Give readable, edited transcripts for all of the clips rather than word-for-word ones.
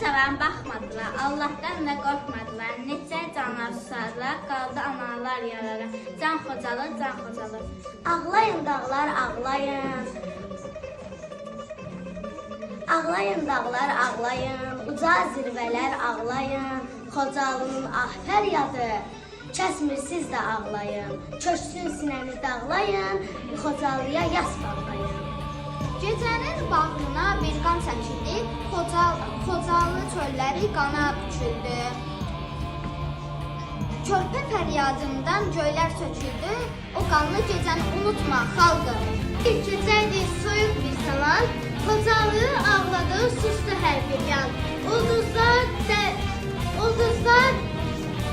cavan baxmadılar, Allahdan da qorxmadılar. Neçə canlar susarlar, qaldı analar yarara. Can Xocalı, Can Xocalı. Ağlayın dağlar, ağlayın. Ağlayın dağlar, ağlayın. Uca zirvələr ağlayın. Xocalının ah fəryadı. Kəsmir siz də ağlayın. Köçsün sinəni dağlayın. Xocalıya yas bağlayın. Gecənin bağrına bir qan çəkildi, Xocalı çölləri qana büküldü. Körpə fəryadından göylər söküldü, o qanlı gecəni unutma xalqım. Bir gecəydi soyuq bir zaman, Xocalı ağladı, sustu hər bir yan. Ulduzlar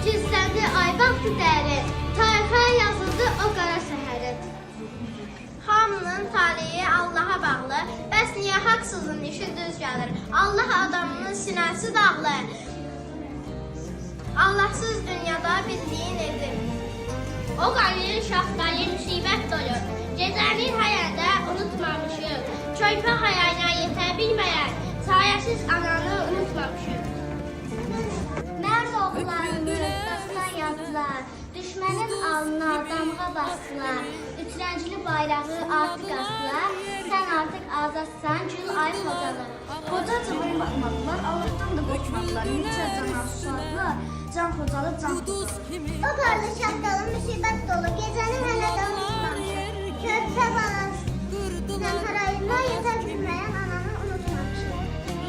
gizləndi ay vaxtı dərin, tarixə yazıldı o qara səhərin. Hamının taleyi Allaha bağlı, bəs niyə haqsızın işi düz gəlir? Allah adamının sinəsi dağlı. Allahsız dünyada bildiyin edir. O qalin şaxtayı müsibət dolu. Gecəni hayada unutmamışıq. Körpə hayana yetə bilməyən, sayəsiz ananı unutmamışıq. Mərd oğullarını dastan yazdılar. Düşmənin alnına damğa bastılar. Üçrəngli bayrağı artıq astılar. Sən artıq azadsan, gül ay Xocalı. Xocacığım baxmadılar, Allahdan da qorxmadılar. Neçə cana susadılar, Can Xocalı, Can Xocalı. O qarlı şaxtalı müsibət dolu. Gecəni hələ də unutmamışıq. Körpə balası. Sən harayında yetə bilməyən ananı unutmamışıq.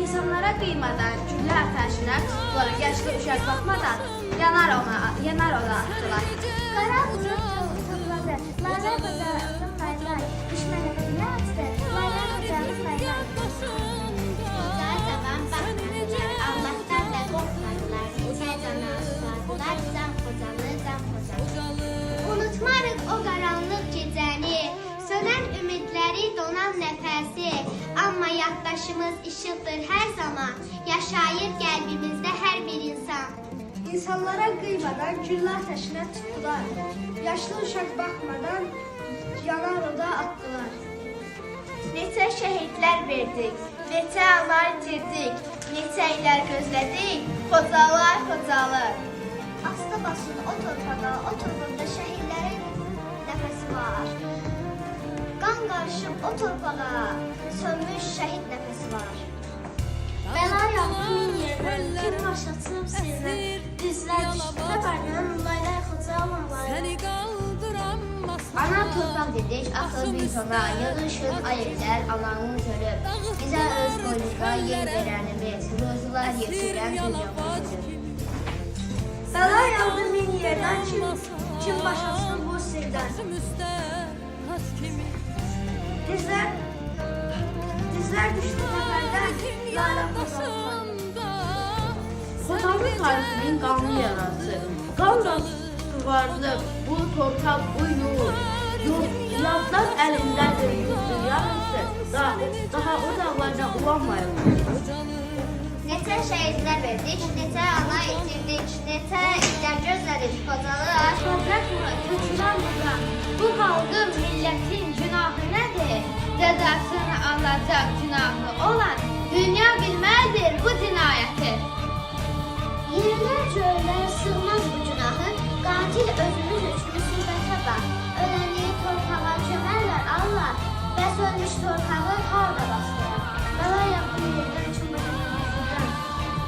İnsanlara qıymadan, güllə atəşinə tutdular. Yaşlı uşaq baxmadan, yanar ona atdılar. Qara vurur topladı. Laylar Xocalı laylar. Düşmənə nə açdı? Laylar Xocalı laylar. Onlar zaman baxmadılar, Allahdan da qorxmadılar. Neçə cana susadılar, Can Xocalı, Can Xocalı. Unutmarıq o qaranlıq gecəni, sönən ümidləri donan nəfəsi. Amma yaddaşımız işıqdır hər zaman, yaşayır qəlbimizdə hər bir insan. İnsanlara qıymadan güllə atəşinə tutdular. Yaşlı uşaq baxmadan yanar oda atdılar. Neçə şəhidlər verdik, neçə anar itirdik, neçə illər gözlədik, Xocalı, Xocalı. Asta basın o torpaqda şəhidlərin nəfəsi var. Qan qarışıb o torpağa, sönmüş şəhid nəfəsi var. Bəla yağdı min yerdən, kim başlatsın sirdən, dizlər düşdü xəbərdən, laylar Xocalı laylar. Ana torpaq dedik, axır bir sona, yığışın ayıqlər, ananın görüb. Bizə öz qoyunca yer verənimiz, ruzular yetirən dünyamızdır. Bəla yağdı min yerdən, kim başlasın bu sirdən. Dizlər düşdü xəbərdən, laylar Xocalı. Xocalı tarixinin qanlı yarası, qanla vardı bu torpaq uyur. Yazdan əlindədir yurtdur yarısı, daha o dağlarda ulanmayın. Neçə şəhidlər verdik, neçə ana itirdik, neçə illər gözlədik Xocalı. Toprak mı, köçülər buradan, bu xalqın, millətin günahı nədir? Cəzasını alacaq günahı olan, dünya bilməlidir bu cinayəti. Yerlər göylər sığmaz bu günahı, qatil özümüz üçün müsibətə bax. Öləni torpağa kömərlər Allah, bəs ölmüş torpağı harda bastırar? Bəla yağdı yerdən çumadan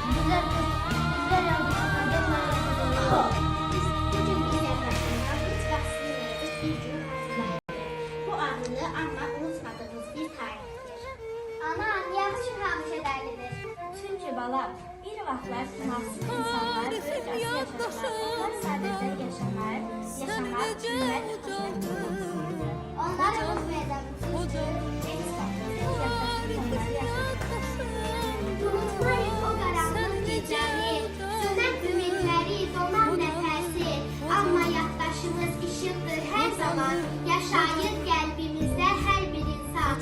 yüzündən, bizlər yağdı səfərdən mərəfədən. Bugün biz əfərdən, hiç qaçsınlar, bir gün hazırlar. Bu anını amma unutmadığımız bir tarixdir. Ana, niyə üçün həmişə dərlidir? Çünki balam, bir vaxtlar günahsız insanlar böyük yaşadılar. Onlar sadəcə yaşamak, bilmək, Onlar unutmayacağımız üçün unutmayın o qaranlıq gecəni, sönən ümidləri, donan nəfəsi. Amma yaddaşımız işıqdır hər zaman, yaşayır qəlbimizdə hər bir insan.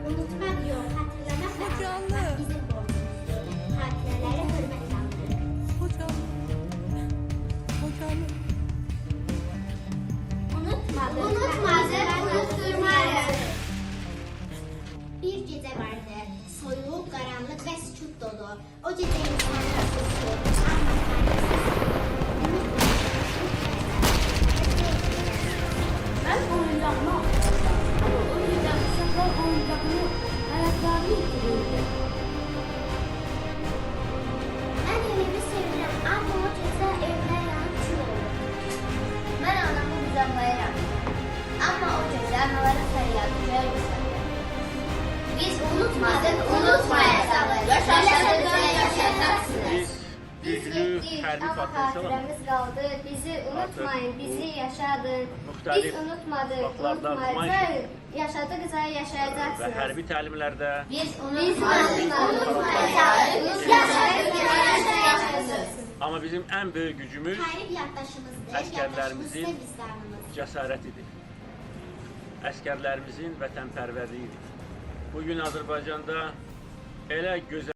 Unutmaq yox, hatırlamaq və hatırlamaq bizim borcumuzdur. Xatirələri hörmət lazımdır. Unutmadı, unutturmayız. Bir gecə vardı, soyuq unutmadın, unutmayacağız. Yaşadıkça yaşayacaksınız. Biz güclü hərbi Ama potensial hatirəmiz qaldı. Bizi unutmayın, bizi yaşadın. Müxtəlif Biz unutmadık, vaxtlarda unutmayacağız. Yaşadıkca və yaşayacaksınız. hərbi təlimlərdə Biz unutmadık, unutmayacağız. Yaşadıkça yaşayacaksınız. amma bizim ən böyük gücümüz Tarih yaddaşımızdır, Əskərlərimizin yaddaşımız vicdanımız. cəsarətidir. Əskərlərimizin vətənpərvərliyidir. Bugün Azərbaycanda elə gözəl